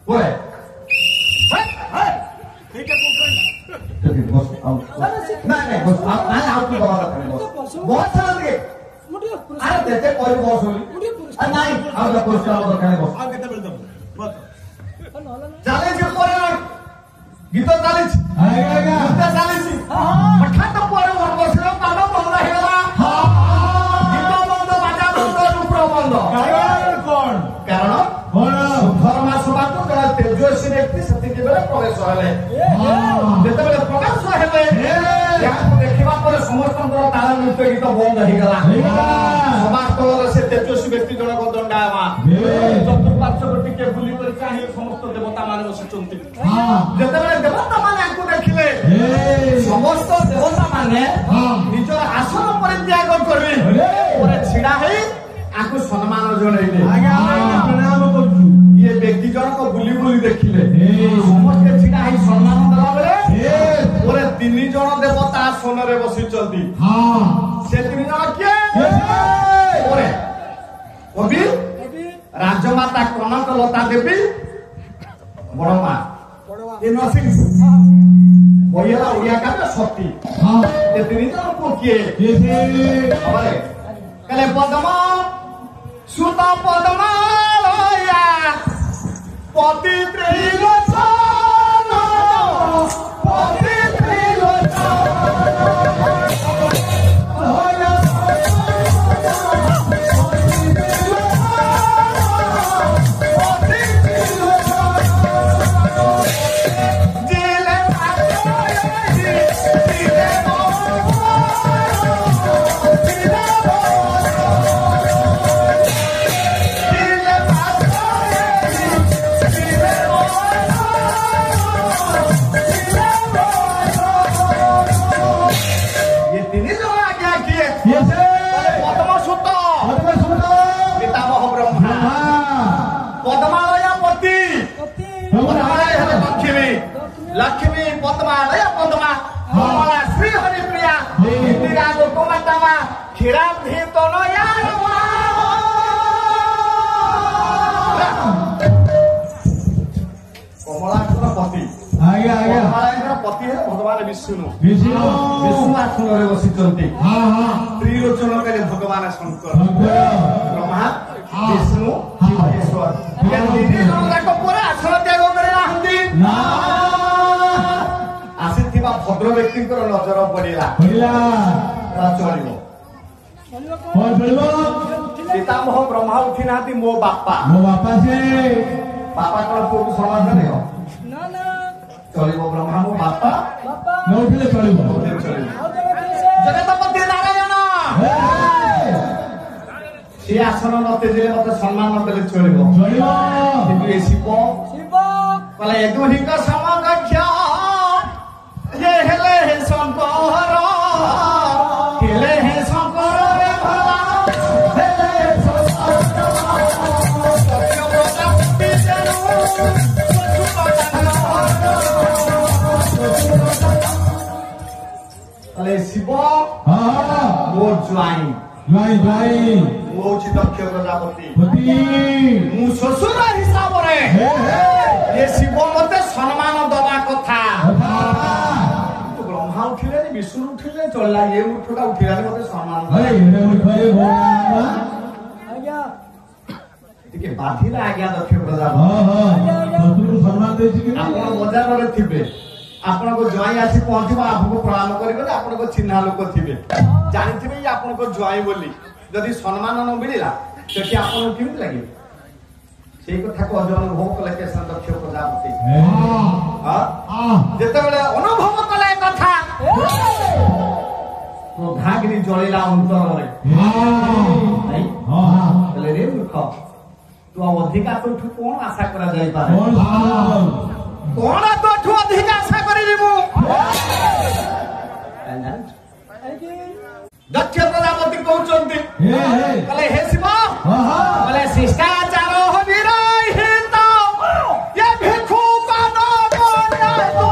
बोले बस नहीं बस आप की बात करें बहुत सारा दिए अरे देते कोई बॉस होली नहीं आप जब पुरस्कार तो करें बस आप कितना मिलता बस चैलेंज को रे गीत चैलेंज आएगा गीत चैलेंज पठा तो पड़े और बस रो पालो बंद हेला हां गीत बंद बाजा बंद रूप बंद कौन कारण धर्मा सभा को जरा तेजस्वी व्यक्ति सती के बेले प्रवेश हेले जेते बेले प्रकाश हेले या देखिबा पर समस्त ताल नृत्य गीत बंद हे गला समाज तो से तेजस्वी व्यक्ति जन को दंडावा चतुर्पार्श्व कोटि के बुली कर चाहे समस्त देवता माने बसिचंती जेते बेले देवता माने आंकु देखिले समस्त देवता माने निजर आसन परित्याग करबे ओरे छिडा हे आंकु सम्मान जणैले आज्ञा प्रणाम करजु ये व्यक्ति जन को बुली बुली देखिले समस्त छिडा हे सम्मान दला बेले ओरे तीन जन देवता आसन रे बसिचंती हां से तीन जन के ओरे कवि राजमाता कनक लता देवी बड़मा ये नरसिंह बहिला उड़िया का सती हां ये तीन जन को किए अरे कले पद्मा सुता पद्मा लया पति त्रिलोचन पति लक्ष्मी पद्मा लया पद्मा कमला श्री हरिप्रिया इंदिरा गोकुमातामा क्षीराब्धि तनया कमलाकर पति आज्ञा आज्ञा कमलाकर पति है भगवान विष्णु विष्णु आसन रे बसिचंती हां हां त्रिलोचन के भगवान शंकर ब्रह्मा विष्णु ईश्वर ये तीन जन को पूरा आसन त्याग करे नाहंती ना भद्र व्यक्ति नजर पड़ा चलो पितामह ब्रह्मा उठी ना मो बापा से बापा कौन पुओ को सम्मान करे चलो ब्रह्मा मो बापा उठिले जगतपति नारायण सी आसन नते जे मते सम्मान नदेले चलो किंतु शिव कहले यदुहिक समकक्ष ये हेले हे शंकर हेले हे शंकर रे भगवान हेले अरे शिव हां वो ज्वाई वो दक्ष प्रजापति मु ससुर हिसाब रे ये शिव मते सम्मान दबा कथा ब्रह्मा उठिले विष्णु उठिले चलला ये उठा उठिला मते सम्मान ठीक है बाधिला आज्ञा दक्ष प्रजापति सम्मान देछि कि आपण बजार रे थिबे आपण को ज्वाई आसी पहुंचबा आपको प्रणाम करिबे आपण को चिन्हा लोक थिबे जानिथिबे कि आपण को ज्वाई बोली जदि सम्मान न मिलिला सेठी आपण केमि लागि सेई कथा को अजन अनुभव कले के दक्ष प्रजापति हां जेते बेले अनुभव कले कथा क्रोधाग्नि जळिला अंतर रे हां हां कले रे मुख तू अधिका तो कोन आशा करा जाय पारे कोन तो अधिका आशा करिबी मु दक्ष प्रजापति कहउचंती कले हे शिव कले शिष्टाचार हो विरहित ये भिक्षु पाद कोना तो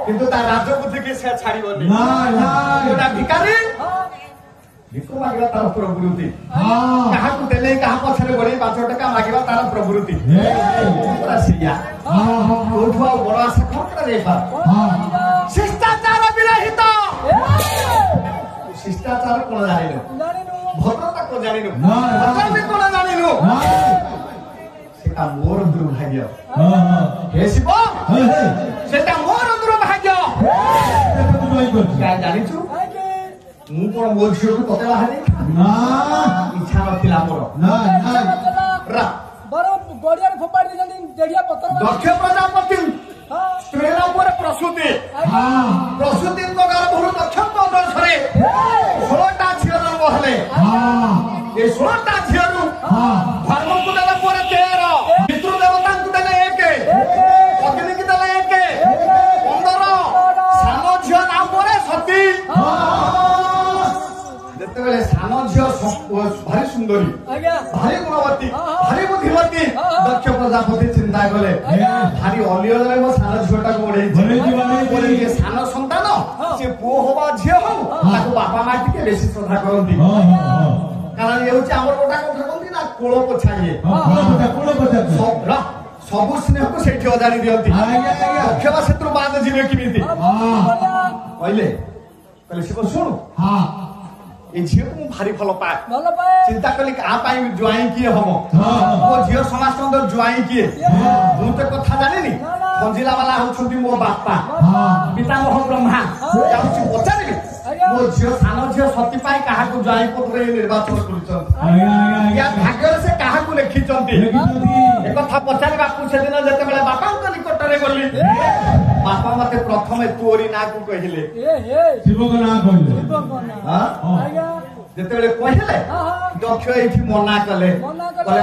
କିନ୍ତୁ ତା ରାଜବୁଦ୍ଧିକି ସେ ଛାଡ଼ିବନି। ନା ନା ଗୋଟା ଭିକାରୀ ଭିକ ମାଗିବା ତାର ପ୍ରବୃତ୍ତି। କାହାକୁ ଦେଲେ କାହା ପଛରେ ଗୋଡ଼େଇ 5 ଟଙ୍କା ମାଗିବା ତାର ପ୍ରବୃତ୍ତି। ସେଇଆ କୋଉଠୁ ଆଉ ବଡ଼ ଆଶା କଣ କରାଯାଇପାର? ଶିଷ୍ଟାଚାର ବିରହିତ। ଶିଷ୍ଟାଚାର କଣ ଜାଣିନୁ? ଭଦ୍ରତା କଣ ଜାଣିନୁ? ଭଦ୍ରତା କଣ ଜାଣିନୁ? ସେଟା ମୋର ଦୁର୍ଭାଗ୍ୟ। ହେ ଶିବ ସେଟା ମୋର ଦୁର୍ଭାଗ୍ୟ। ଜାଣିଛୁ ମୁଁ କଣ ମୋ ଝିଅକୁ ତତେ ବାହା ଦେଇ ଇଚ୍ଛା ନଥିଲା ମୋର। ଦକ୍ଷ ପ୍ରଜାପତି ସ୍ତ୍ରୀର ଉପରେ ପ୍ରସୂତି ପ୍ରସୂତିଙ୍କ ଗର୍ଭରୁ ଦକ୍ଷଙ୍କ ଉଦରରେ 16ଟା ଝିଅ ଜନ୍ମ ହେଲେ। ଏ 16ଟା ଝିଅରୁ ଧର୍ମକୁ ଦେଲେ ପରେ 13, ପିତୃ ଦେବତାଙ୍କୁ ଦେଲେ 1, ଅଗ୍ନିକି ଦେଲେ 1, 15 ସାନ ଝିଅ ନା ପରେ ସତୀ। ଯେତେବେଳେ ସାନ ଝିଅ ଭାରି ସୁନ୍ଦରୀ ଭାରି ଗୁଣବତୀ ଭାରି ବୁଦ୍ଧିମତୀ ଦକ୍ଷ ପ୍ରଜାପତି ଚିନ୍ତା କଲେ ଭାରି ଅଲିଅଳରେ ମୋ ସାନ ଝିଅଟାକୁ ଓଢେଇଛି। ସାନ ସନ୍ତାନ ସେ ପୁଅ ହଉ ବା ଝିଅ ହଉ ତାକୁ ବାପା ମା ଟିକେ ବେଶୀ ଶ୍ରଦ୍ଧା କରନ୍ତି। କାରଣ ଇଏ ହଉଛି ଆମର ଗୋଟା କଥା କହନ୍ତି ନା କୋଳ ପୋଛା ଇଏ ସବୁ ସ୍ନେହକୁ ସେଇଠି ଅଜାଣି ଦିଅନ୍ତି। ଦକ୍ଷ ବା ସେଥିରୁ ବାଦ ଯିବେ କେମିତି କହିଲେ ଶିବ ଶୁଣୁ ଏ ଝିଅକୁ ମୁଁ ଭାରି ଭଲ ପାଏ। ଚିନ୍ତା କଲି କାହା ପାଇଁ ଜ୍ୱାଇଁ କିଏ ହବ? ମୋ ଝିଅ ସମସ୍ତଙ୍କ ଜ୍ୱାଇଁ କିଏ? ମୁଁ ତ କଥା ଜାଣିନି। ଖଞ୍ଜିଲା ବାଲା ହଉଛନ୍ତି ମୋ ବାପା ପିତାମହ ବ୍ରହ୍ମା। ଯାଉଛି ପଚାରିବି ମୋ ଝିଅ ସାନ ଝିଅ ସତୀ ପାଇଁ କାହାକୁ ଜ୍ୱାଇଁ ପତ୍ରରେ ନିର୍ବାଚନ କରୁଛନ୍ତି। ୟା ଭାଗ୍ୟରେ ସେ କାହାକୁ ଲେଖିଛନ୍ତି? ଏକଥା ପଚାରିବାକୁ ସେଦିନ ଯେତେବେଳେ ବାପାଙ୍କ ନିକଟରେ ଗଲି ବାପା ମତେ ପ୍ରଥମେ ତୋରି ନାଁକୁ କହିଲେ। ଶିବଙ୍କ ନାଁ କହିଲେ। ଯେତେବେଳେ କହିଲେ ଦକ୍ଷ ଏଇଠି ମନା କଲେ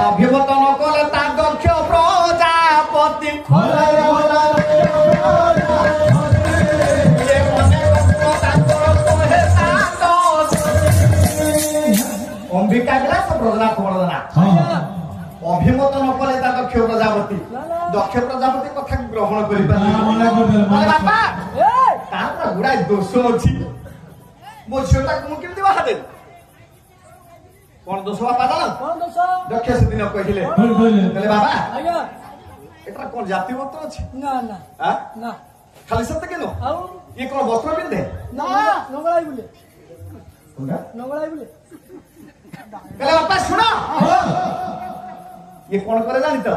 ଅଭିମତ ନ କଲେ ତା ଦକ୍ଷ ପ୍ରଜାପତି ଅମ୍ବିକା ଗ୍ରାସ ପ୍ରଜନାଥ ବଳଦନା ଅଭିମତ ନ କଲେ ତା ଦକ୍ଷ ପ୍ରଜାପତି ଦକ୍ଷ ପ୍ରଜାପତି କଥାକୁ ଗ୍ରହଣ କରିପାରିଲେ। ବାପା ତାର ଗୁଡାଏ ଦୋଷ ଅଛି। ମୋ ଝିଅଟାକୁ ମୁଁ କେମିତି ବାହା ଦେବି? କଣ ଦୋଷ ବାପା ଜାଣ? ଦକ୍ଷ ସେଦିନ କହିଲେ ବାବା ଏଟା କଣ ଜାତିଗତ ଅଛି? ଖାଲି ସେତିକି ନୁହଁ ଇଏ କଣ ବସ୍ତ୍ର ପିନ୍ଧେ? ବାପା ଶୁଣ ଇଏ କଣ କରେ ଜାଣିଛ?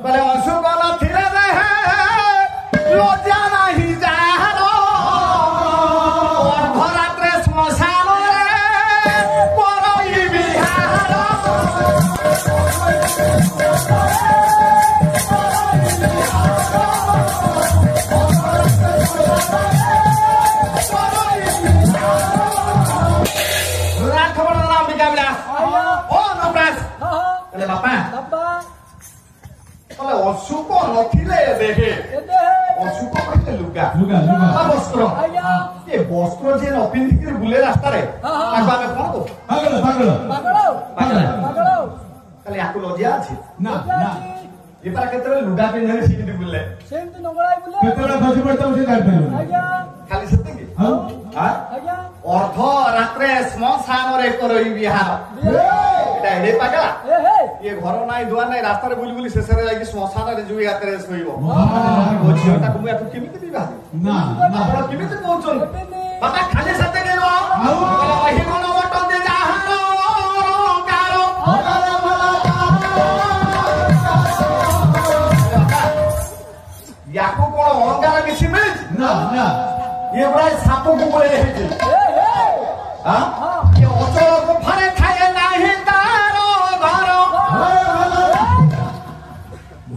କହିଲେ ଅଶୋକ ନଥିଲେ ଲଜ୍ଜା ନାହିଁ ଯାହାର ଅର୍ଦ୍ଧରାତ୍ରେ ଶ୍ମଶାନରେ ପରଇ ବିହାର। ବାପା ଅଶୋକ ନଥିଲେ ଦେଖେ ଅଶୋକ କହିଲେ ଲୁଗା ବସ୍ତ୍ର ଏ ବସ୍ତ୍ର ଯିଏ ନ ପିନ୍ଧିକି ବୁଲେ ରାସ୍ତାରେ ତାକୁ ଆମେ କଣ କହୁ? ତାହେଲେ ୟାକୁ ଲଜ୍ଜା ଅଛି ନା? ଏ ପାରା କେତେବେଳେ ଲୁଗା ପିନ୍ଧି ସେମିତି ବୁଲେ କେତେବେଳେ ଖସି ପଡିଥାଉ ସେ ଜାଣିପାରିବ ଖାଲି ସେତିକି। ଅର୍ଦ୍ଧ ରାତ୍ରେ ଶ୍ମଶାନରେ କରଇ ବିହାର এটা এড়ে পাগলা ইয়ে ঘর নাই দুয়ার নাই রাস্তায় বুলি বুলি শেষে যাই শ্মশানের জুই হাতে শোইব। ও ঝিওটাকে মুই এত কেমিতি বিবাহ না আপন কেমিতি পৌঁছন বাবা খালি সাথে গেল ওহি কোন বটন দে যাহার কারো ইয়াকু কোন অঙ্গার বেশি মিল না না ইয়ে প্রায় সাপকু বলে হেছে হ্যাঁ ইয়ে অচল গুফারে খায় নাহি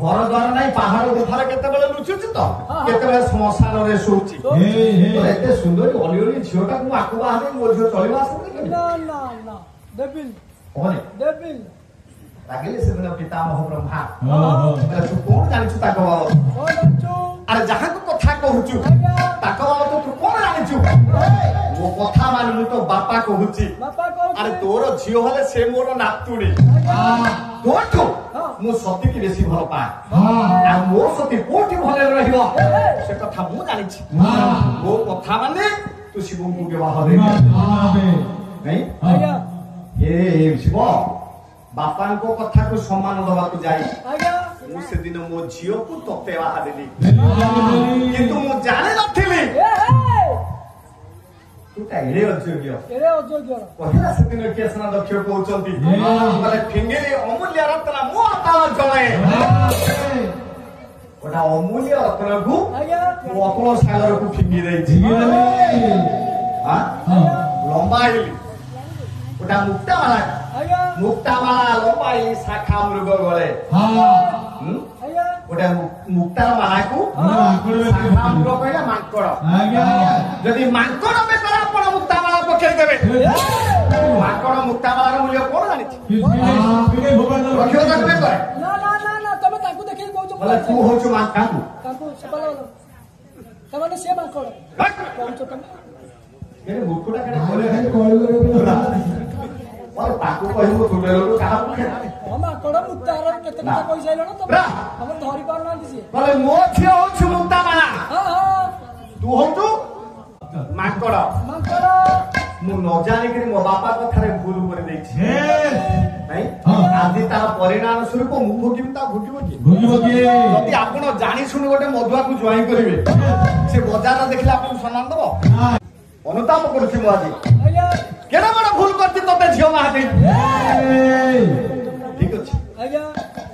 ঘর দ্বার নাই পাহাড় গুফারে কেতেবেলে লুচুছি তো কেতেবেলে শ্মশাନରେ শোউছি। এতে সুন্দরী অলি অলি ঝিওটাকে মু আকু বাহারে মো ঝিও চলিবা আসবে না না না দেবিল ওনে দেবিল রাগিলে সেদিন পিতামহ ব্রহ্মা তু কোন জানিছু তাক বাবা আরে যাহাকে কথা কহুচু তাক বাবা তো তু কোন জানিছু মো কথা মানে মু তো বাপা কহুছি। আরে তোর ঝিও হলে সে মোর নাতুড়ি তোরঠু मु सती की बेसी भल पाए हाँ आ मो सती कोठी भले रहिबो से कथा मु जानि छी मो कथा माने तू शिव को विवाह दे नहीं आज्ञा ए शिव बापा को कथा को सम्मान दबा को जाई आज्ञा मु से दिन मो झियो को तते बाहा देली किंतु मु जाने नथिली तू एड़े अयोग्य कहला से दिन केसना दक्ष कहउचंती माने फिंगेरे अमूल्य रत्न मो आताला जळे ओटा अमूल्य रत्न को मो अपनो सागर को फिंगी देछि हां लंबाइली ओटा मुक्तामाला लंबाई शाखा मृग गळे ओटा मुक्ता माला को शाखा मृग कहला मांकड़ जदि मांकड़ में करा आपण मुक्तामाला पकेई देबे मांकड़ मुक्तामाला मूल्य कोन जानि रखियो रखबे करे ना तमे ताकू देखि कहउछ बोले तू होछु मांका को ताकू सपाला तमने से मांकड़ कहउछ तमे ए मुकुटा केडे बोले और ताकू कहबो तुले लोक कहा हम मांकड़ मुक्तार केते कथा कहि जाइलो न तमे हम धरि पार ना दिसी बोले मो छियो होछु मुक्तामाला हां तू होछु मांकड़ मु न जानि कि मो बापा कथारे भूल कर देछि नहीं आदि तार परिणाम स्वरूप मु भोगिम ता भोगिबो की यदि आपण जानि सुन गोटे मधुआ को ज्वाइन करिवे से बाजार देखला आपण सम्मान दबो अनुताप करछि मु आदि केना बड़ भूल करछि तते झियो माहाती ठीक अछि आज्ञा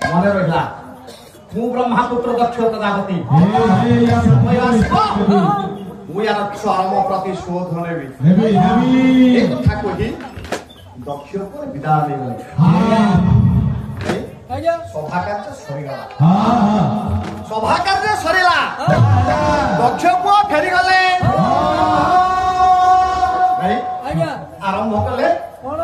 मने रहला मु ब्रह्मपुत्र दक्ष प्रजापति मु यार स्वाम प्रति शोध नेबी एक कथा कहि दक्ष को विदा नै आज्ञा सभा कार्य सरिगला सभा कार्य सरिला दक्ष को फेरी गले नहीं आज्ञा आरंभ कले कोन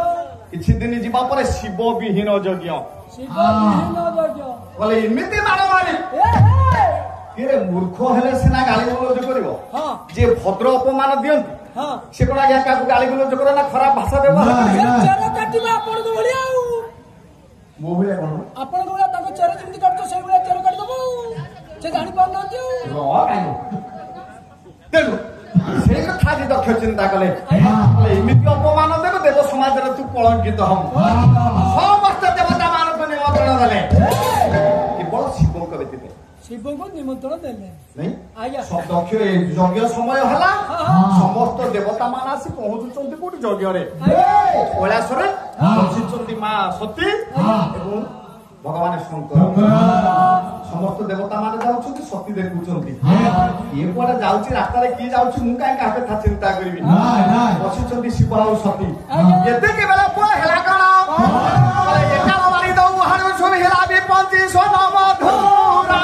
किछि दिन जीवा पर शिव विहीन यज्ञ शिव विहीन यज्ञ बोले इमिति मारो मारी केरे मूर्ख हेले सेना गाली गलोज करिवो हां जे भद्र अपमान दियंती हां से कोना या का गाली गलोज करे ना खराब भाषा व्यवहार चेर काटिबा आपण को भलिया मो भले कोन आपण को ताको चेर जिमति काटतो से भलिया चेर काट दबो से जानि पाउ नांती रो काई देखो से कथा जे दक्ष चिंता कले बोले इमिति अपमान देबो देव समाज रे तू कलंकित हम समस्त देवता मान को निमंत्रण देले केवल शिव को व्यतीत शिव को निमंत्रण देले नहीं आज्ञा सब दक्ष यज्ञ समय हला समस्त देवता मान आसी पहुंचुचंती कोठी यज्ञ रे कैलासरे बसिचंती मां सती एवं भगवान शंकर समस्त देवता मान जाउचंती सती देखुचंती ये कोडा जाउची रास्ता रे की जाउची मु काई का कथा चिंता करबी बसिचंती शिव और सती एते के बेला पुआ हेला कण बोले एका मारी दउ हारु सुन हेला बि पंची सोना मधुरा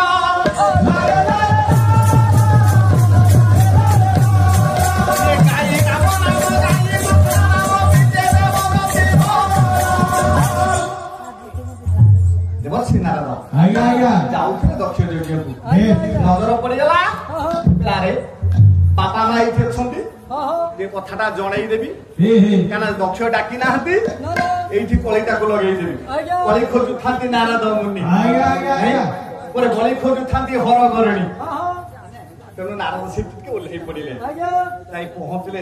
जाऊଥିଲେ ଦକ୍ଷ ଯଜ୍ଞକୁ ନଜର ପଡିଗଲା ପିଲାରେ ବାପା ମା ଏଇଠି ଅଛନ୍ତି ଏ କଥାଟା ଜଣେଇ ଦେବି କାରଣ ଦକ୍ଷ ଡାକି ନାହାନ୍ତି ଏଇଠି କଳିଟାକୁ ଲଗେଇଦେବି କଳି ଖୋଜୁଥାନ୍ତି ନାରଦ ମୁନି ପରେ ବଳି ଖୋଜୁଥାନ୍ତି ହର ଗରଣୀ ତେଣୁ ନାରଦ ସେଠିକି ଓହ୍ଲେଇ ପଡିଲେ ଯାଇ ପହଞ୍ଚିଲେ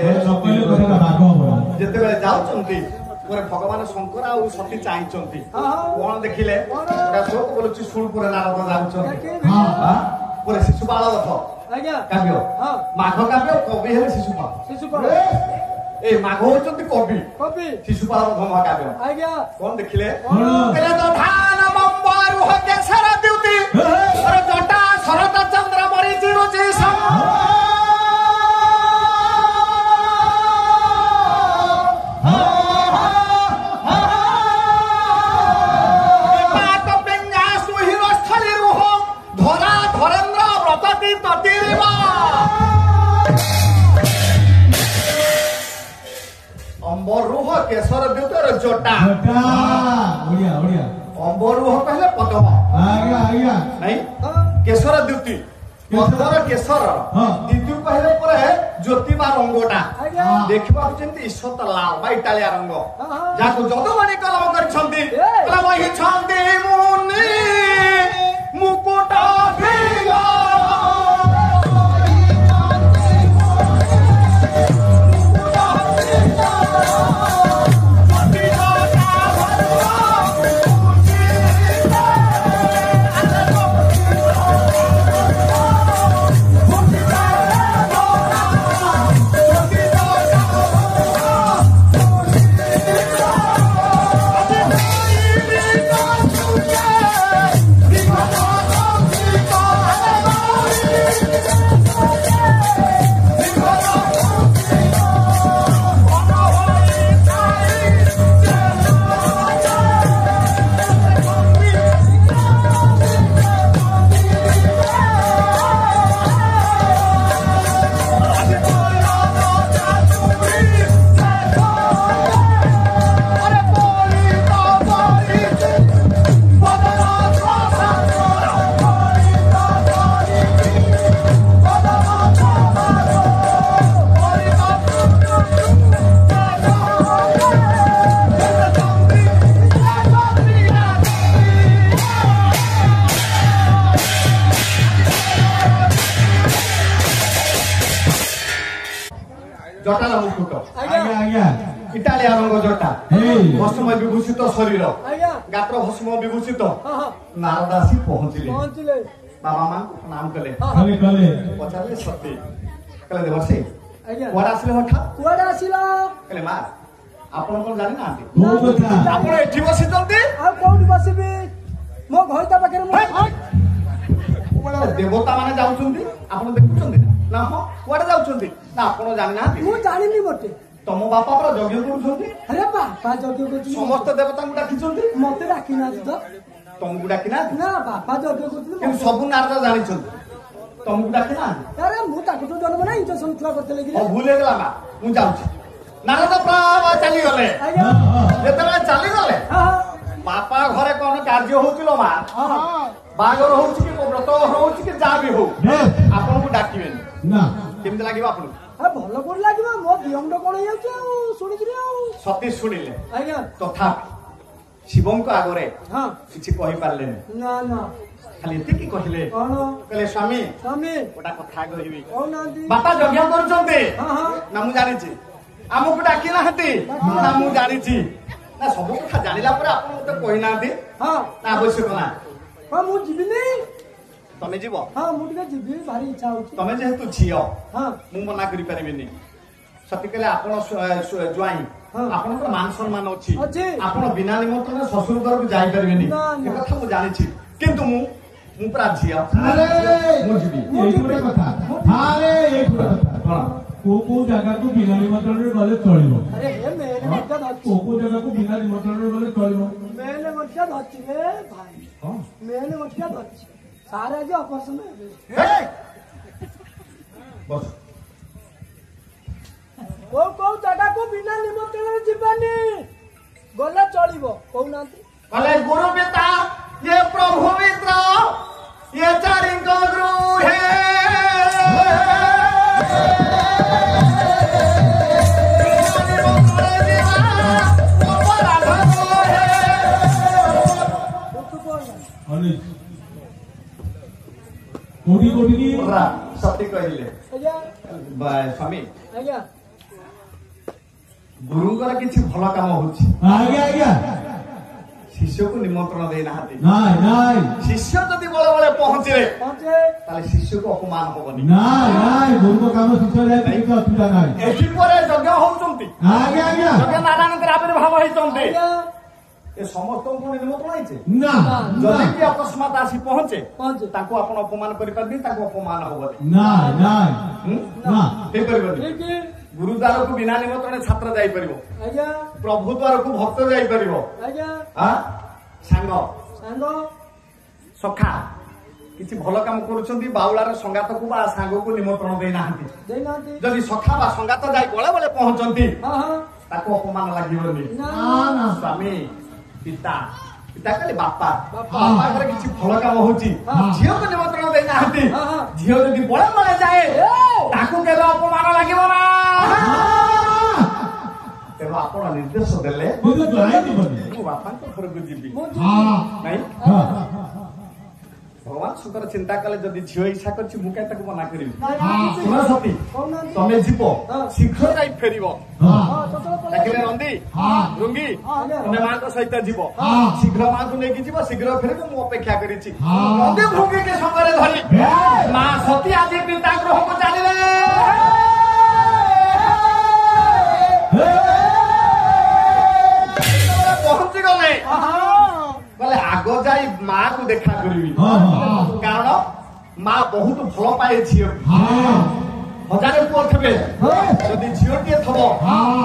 ଯେତେବେଳେ ଯାଉଛନ୍ତି ପରେ ଭଗବାନ ଶଙ୍କର ଆଉ ସତୀ ଚାହିଁଛନ୍ତି କଣ ଦେଖିଲେ ଶୋକ ବୋଲୁଛି ଶୁଣୁ ପରେ ନାରଦ ଯାଉଛନ୍ତି ପରେ ଶିଶୁପାଳ ରଥ କାବ୍ୟ ମାଘ କାବ୍ୟ କବି ହେଲେ ଶିଶୁପାଳ ଏ ମାଘ ହଉଛନ୍ତି କବି ଶିଶୁପାଳ ରଥ ମହାକାବ୍ୟ କଣ ଦେଖିଲେ ଧାନ ମମ୍ବାରୁ କେଶର ଦ୍ୟୁତି ଜଟା ଶରତ ଚନ୍ଦ୍ର ମରିଚି ରୁଚି ଅମ୍ବରୁହ କେଶର ଦ୍ୟୁତର ଜଟା ଅମ୍ବରୁହ କହିଲେ ପଦ୍ମ ନାଇଁ କେଶର ଦ୍ୟୁତି ପଦ୍ମର କେଶର ଦ୍ୟୁତି କହିଲେ ପରେ ଜ୍ୟୋତି ବା ରଙ୍ଗଟା देखबा जेंति ईश्वत लाल बा इटालिया रंग जाको जदुमणि कलम करछंती कलम हि छंती मुनि मुकुट भिगा जटा मुकुट इटालिया रंग जटा भस्म विभूषित शरीर गात्र भस्म विभूषित नारदासी पहुंचले बाबा मां नाम कले पचारे सत्य कले देवसे कुआडा आसिले हठा कुआडा आसिला कले मां आपण कोन जानि ना आपण एठी बसी जल्दी आ कोउडी बसिबी मो घइता पाखरे मो देवता माने जाउछंती आपण देखुछंती ना हो कुआडा जाउछंती ना आपण जानि ना मु जानिनी मोटे तम बापा पर यज्ञ करूछंती अरे बापा यज्ञ करूछंती समस्त देवता को डाकिछंती मते डाकिना तो तुमको डाकिना ना बापा यज्ञ करूछंती कि सब नारद जानिछंती तुमको डाकिना अरे मु ताको तो जन्म ना इंजेक्शन छुआ करते लगी ओ भूले गेला ना मु जाउछ नारद प्रावा चली गले जेतले चली गले बापा घरे कोन कार्य होतिलो मा बागर होउछ कि व्रत होउछ कि जा भी हो आपन को डाकिबे ना केमते लागिबा आपन आ भलो कोन लागिबा मो दियंड कोन हेउछ सुनि दिले सती सुनिले आज्ञा तथा शिवं को आगरे हां किछि कहि पारले ना ना खाली एते की कहिले कोन कहले स्वामी ओटा कथा कहिबी ओ नांदी बापा यज्ञ करछन्ते हां हां ना मु जानि छी आमको डाकी नाहती ना मु जानि छी ना सब कथा जानिला पर आपन मते कहि नाहती हां ना आवश्यक ना हां मु जिबिनी तमे जीवो हां मु टिके जिबी भारी इच्छा होची तमे जेहेतु छियो हां मु मना करि परिबिनी सती केले आपन जुआई आपन को मान सम्मान अछि आपन बिना निमंत्रण ससुर घर को जाई परिबिनी ए कथा मु जानि छी किंतु मु पुरा छियो अरे मु जिबी एई पुरा कथा अरे एई पुरा कथा को जगह को बिना निमंत्रण रे गले चलिबो अरे हे मेरे मध्य धच को जगह को बिना निमंत्रण रे गले चलिबो मेरे मध्य धच रे भाई हां मेरे मध्य धच सारे जे ऑपरेशन हेबे बस को जगह को बिना निमंत्रण रे जिबानी गले चलिबो को नांती भले गुरु पिता ये प्रभु मित्र ये चारिंग गुरु है कोटी कोटी की सत्य कहले स्वामी आज्ञा गुरुंकर किछि भल काम होछि आज्ञा आज्ञा शिष्य को निमंत्रण दे नाहती नाय नाय शिष्य जदि बळे बळे पहुंचे पहुंचे ताले शिष्य को अपमान होबनी नाय नाय गुरु को काम शिष्य जाय नहीं तो असुविधा नाय एठी परे यज्ञ होउचंती आज्ञा आज्ञा यज्ञ नारायण के आविर्भाव होइचंती आज्ञा ए समस्त को निमंत्रण आइছে ना जदि कि अकस्मात आसी पहुंचे पहुंचे ताको अपन अपमान करि परबी ताको अपमान होबनी नाय नाय ना हे परबनी ठीक गुरुद्वार को बिना निमंत्रण छात्र जाई परिबो आज्ञा प्रभु द्वार को भक्त जाई परिबो आज्ञा हां सांग सांग सखा किछि भलो काम करूछंती बाउलार संगात को बा सांग को निमंत्रण दे नाहंती जदि सखा बा संगात जाई बळे बळे पहुंचंती हां हां ताको अपमान लागिबोनी ना ना स्वामी पिता पिता कहले बापा बापा घर किछि भलो काम होची झियो को निमंत्रण दे नाहंती झियो जदि बळे बळे जाए ताको केलो अपमान लागिबो ना ନିର୍ଦ୍ଦେଶ ଦେଲେ କିନ୍ତୁ ଜଣାଇ ଯିବନି। ମୁଁ ବାପାଙ୍କ ଘରକୁ ଯିବି ମୁଁ ନାଇଁ ହଁ ଭଗବାନ ଶଙ୍କର ଚିନ୍ତା କଲେ ଯଦି ଝିଅ ଇଚ୍ଛା କରିଛି ମୁଁ କାହିଁ ତାକୁ ମନା କରିବି। ନାଇଁ, ଶୁଣ ସତୀ କହୁନାହାନ୍ତି। ତମେ ଯିବ ଶୀଘ୍ର ଯାଇ ଫେରିବ। ହଁ ଦେଖିଲେ ନନ୍ଦୀ ହଁ ରୁଙ୍ଗି ଆଜ୍ଞା। ତମେ ମାଙ୍କ ସହିତ ଯିବ ହଁ। ଶୀଘ୍ର ମାଙ୍କୁ ନେଇକି ଯିବ ଶୀଘ୍ର ଫେରିବ ମୁଁ ଅପେକ୍ଷା କରିଛି। ହଁ। ନନ୍ଦୀ ଭୃଙ୍ଗିକି ସଙ୍ଗରେ ଧରି ହେ। ମା ସତୀ ଆଜି ପିତା ଗୃହକୁ ଚାଲିଲେ। ପହଞ୍ଚି ଗଲେ କହିଲେ ଆଗ ଯାଇ ମା କୁ ଦେଖା କରିବି କାରଣ ମା ବହୁତ ଭଲ ପାଏ ଝିଅ। ହଜାରେ ପୁଅ ଥିବେ ଯଦି ଝିଅଟିଏ ଥବ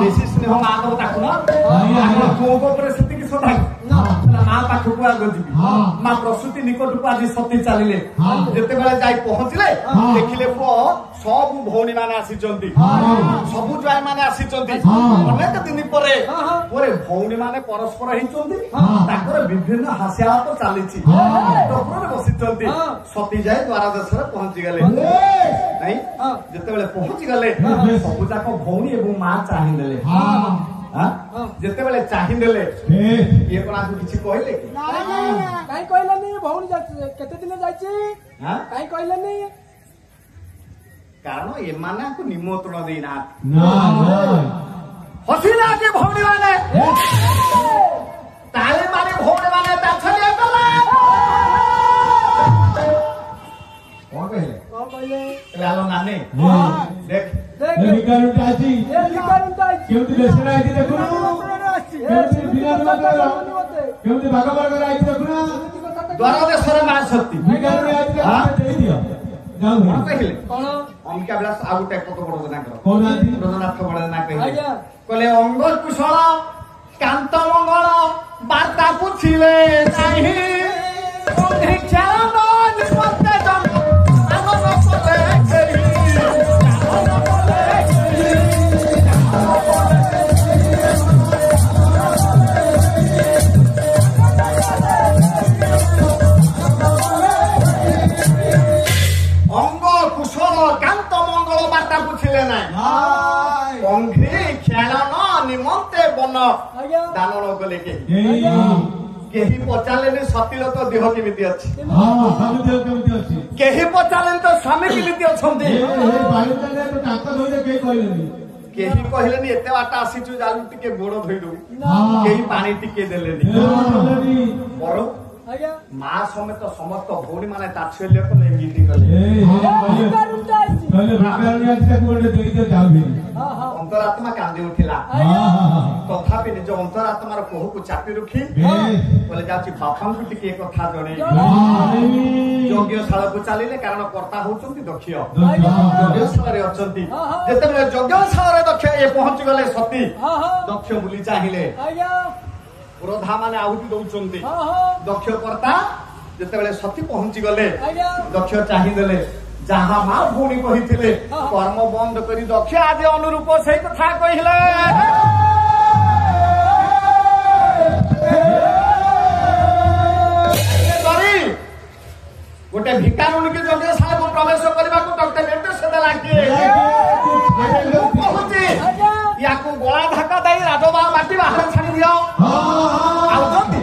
ବେଶୀ ସ୍ନେହ ମା ଦବ ତାକୁ ନା ପୁଅଙ୍କ ଉପରେ ସେତିକି ଶ୍ରଦ୍ଧା ମା ପାଖକୁ ଆଗ ଯିବି। ମା ପ୍ରସୂତି ନିକଟକୁ ଆଜି ସତୀ ଚାଲିଲେ ଯେତେବେଳେ ଯାଇ ପହଞ୍ଚିଲେ ଦେଖିଲେ ପୁଅ ସବୁ ଭଉଣୀ ମାନେ ଆସିଛନ୍ତି ସବୁ ଜ୍ୱାଇଁ ମାନେ ଆସିଛନ୍ତି ଅନେକ ଦିନ ପରେ ଭଉଣୀ ମାନେ ପରସ୍ପର ହେଇଛନ୍ତି ତାଙ୍କର ବିଭିନ୍ନ ହାସ୍ୟାଳାପ ଚାଲିଛି ଟପରରେ ବସିଛନ୍ତି। ସତୀ ଯାଇ ଦ୍ୱାର ଦେଶରେ ପହଞ୍ଚିଗଲେ ନାଇଁ ଯେତେବେଳେ ପହଞ୍ଚିଗଲେ ସବୁ ଯାକ ଭଉଣୀ ଏବଂ ମା ଚାହିଁଦେଲେ ଯେତେବେଳେ ଚାହିଁଦେଲେ ଇଏ କଣ ଆକୁ କିଛି କହିଲେ କି? କାଇଁ କହିଲାନି ଭଉଣୀ କେତେ ଦିନ ଯାଇଛି କାଇଁ କହିଲାନି? କାରଣ ଏମାନେ ଆକୁ ନିମନ୍ତ୍ରଣ ଦେଇନାହାନ୍ତି। ନା ହସିଲା କି ଭଉଣୀ ମାନେ ତାହେଲେ ମାନେ ଭଉଣୀ ମାନେ ତାଛଲିଆ କଲା। କଣ କହିଲେ? କଣ କହିଲେ? ଆଲୋ ନାନୀ ଦେଖ ଭିକାରୁଟା ଆଜି କେମିତି ବେସର ଆଇଛି ଦେଖୁନୁ କେମିତି ଭାଗ ବର୍ଗର ଆଇଛି ଦେଖୁନା ଦ୍ୱାର ଦେଶର ମା ଶକ୍ତି ଭିକାରୁ ଆଜି ଦେଇଦିଅ ଯାଉ କଣ କହିଲେ? କଣ ଅମ୍ବିକା ବିଳାସ ଆଉ ଗୋଟେ ପଦ ବଡ ନାଙ୍କର କହୁନାହାନ୍ତି ବ୍ରଜନାଥ ବଡନା କହିଲେ ଆଜ୍ଞା। କହିଲେ ଅଙ୍ଗ କୁଶଳ କାନ୍ତ ମଙ୍ଗଳ ବାର୍ତ୍ତା ପୁଛିଲେ ନାହିଁ ଅଙ୍ଗ କୁଶଳ କାନ୍ତ ମଙ୍ଗଳ ବାର୍ତ୍ତା ପୁଛିଲେ ନାହିଁ ଅଙ୍ଘ୍ରି ଖେଳନ ନିମନ୍ତେ ବନ ଦାନନ କଲେ କେହି ପଚାରିଲେନି ସତୀର ତ ଦେହ କେମିତି ଅଛି କେମିତି ଅଛି କେହି ପଚାରିଲେନି ତ ସ୍ୱାମୀ କେମିତି ଅଛନ୍ତି କେହି କହିଲେନି ଏତେ ବାଟ ଆସିଛୁ ଯାଉ ଟିକେ ଗୋଡ ଧୋଇଦବୁ କେହି ପାଣି ଟିକେ ଦେଲେନି ବରଂ ମା ସମେତ ସମସ୍ତ ଭଉଣୀ ମାନେ ତାଚ୍ଛଲ୍ୟ କଲେ ଗୀତି କଲେ ଅନ୍ତରାତ୍ମା କାନ୍ଦି ଉଠିଲା ତଥାପି ନିଜ ଅନ୍ତରାତ୍ମାର କୋହକୁ ଚାପି ରଖି କହିଲେ ଯାଉଛି ବାପାଙ୍କୁ ଟିକେ ଏ କଥା ଜଣେଇ ଯଜ୍ଞଶାଳାକୁ ଚାଲିଲେ କାରଣ କର୍ତ୍ତା ହଉଛନ୍ତି ଦକ୍ଷ ଯଜ୍ଞଶାଳାରେ ଅଛନ୍ତି। ଯେତେବେଳେ ଯଜ୍ଞଶାଳାରେ ଦକ୍ଷ ଏ ପହଞ୍ଚି ଗଲେ ସତୀ ଦକ୍ଷ ବୁଲି ଚାହିଁଲେ କ୍ରୋଧା ମାନେ ଆହୁତି ଦଉଛନ୍ତି ଦକ୍ଷ କର୍ତ୍ତା ଯେତେବେଳେ ସତୀ ପହଞ୍ଚି ଗଲେ ଦକ୍ଷ ଚାହିଁଦେଲେ ଯାହା ମା ଭଉଣୀ କହିଥିଲେ କର୍ମ ବନ୍ଦ କରି ଦକ୍ଷ ଆଜି ଅନୁରୂପ ସେଇ କଥା କହିଲେ। ଗୋଟେ ଭିକାରୁଣୀକି ଯଜ୍ଞଶାଳାକୁ ପ୍ରବେଶ କରିବାକୁ ଡକ୍ଟର ନିର୍ଦ୍ଦେଶ ଦେଲା କିଏ କହୁଛି ୟାକୁ ଗଳା ଧାକ୍କା ଦେଇ ରାଜବା ମାଟି ବାହାରେ ଛାଡି ଦିଅ ଆଉ ଯଦି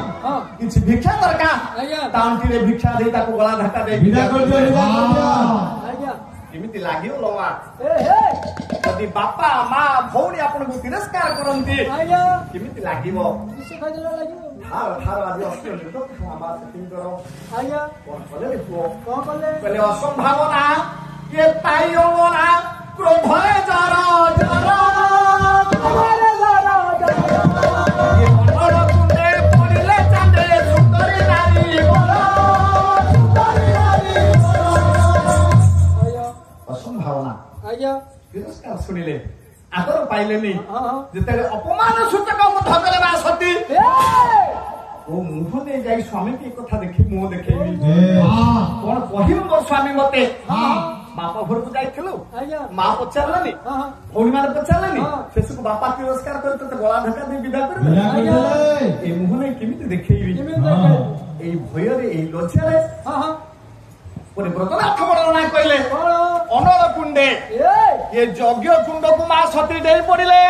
କିଛି ଭିକ୍ଷା ଦରକାର ତାଣ୍ଟିରେ ଭିକ୍ଷା ଦେଇ ତାକୁ ଗଳା ଧାକ୍କା ଦେଇ କେମିତି ଲାଗିବ ଲୋ ମା? ଯଦି ବାପା ମା ଭଉଣୀ ଆପଣଙ୍କୁ ତିରସ୍କାର କରନ୍ତି କେମିତି ଲାଗିବ? ଅସମ୍ଭାବନା କିଏ ପାଇବ ନା କ୍ରୋଧରେ ଜର ଜର ପଡ଼ିଲେ ଚାନ୍ଦେ ସୁନ୍ଦରୀ ନାରୀ ଅସମ୍ଭାବନା ତିରସ୍କାର ଶୁଣିଲେ ଆଦର ପାଇଲେନି ଯେତେବେଳେ ଅପମାନ ସୂଚକ ମୁଠ କଲେ ମା ସତୀ ଓ ମୁହଁ ଦେଇ ଯାଇ ସ୍ୱାମୀକି ଏ କଥା ଦେଖି ମୁହଁ ଦେଖେଇବି କଣ କହିବ ମୋ ସ୍ୱାମୀ ମତେ ବାପ ଘରକୁ ଯାଇଥିଲୁ ମା ପଚାରିଲାନି ଭଉଣୀ ମାନେ ପଚାରିଲାନି ଶେଷକୁ ବାପା ତିରସ୍କାର କରି ତତେ ଗଳା ଧକ୍କା ଦେଇ ବିଦା କରିବେ ଏ ମୁହଁ ନେଇ କେମିତି ଦେଖେଇବି ଏଇ ଭୟରେ ଏଇ ଲଜ୍ଜାରେ ପରେ ବ୍ରତନାଥ ବର୍ଣ୍ଣନା କହିଲେ ଅନଳ କୁଣ୍ଡେ ଏ ଯଜ୍ଞ କୁଣ୍ଡକୁ ମା ସତୀ ଡେଇଁ ପଡିଲେ।